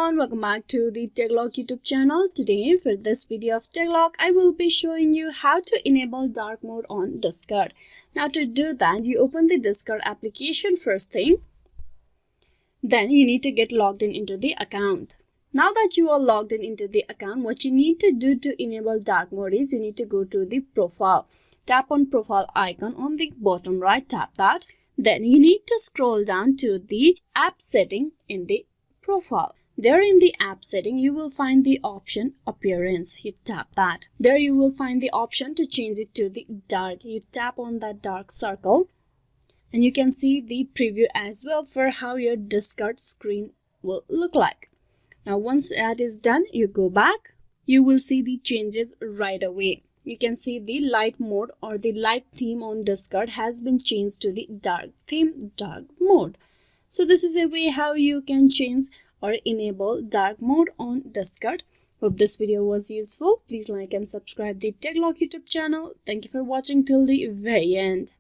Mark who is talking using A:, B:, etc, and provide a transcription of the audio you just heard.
A: everyone, welcome back to the TechLock YouTube channel. Today for this video of TechLock, I will be showing you how to enable dark mode on Discord. Now to do that, you open the Discord application first thing. Then you need to get logged in into the account. Now that you are logged in into the account, what you need to do to enable dark mode is you need to go to the profile. Tap on profile icon on the bottom right, tap that. Then you need to scroll down to the app setting in the profile. There in the app setting, you will find the option appearance. You tap that. There you will find the option to change it to the dark. You tap on that dark circle and you can see the preview as well for how your Discord screen will look like. Now once that is done, you go back. You will see the changes right away. You can see the light mode or the light theme on Discord has been changed to the dark theme, dark mode. So this is a way how you can change or enable dark mode on Discord. Hope this video was useful. Please like and subscribe the TechLock YouTube channel. Thank you for watching till the very end.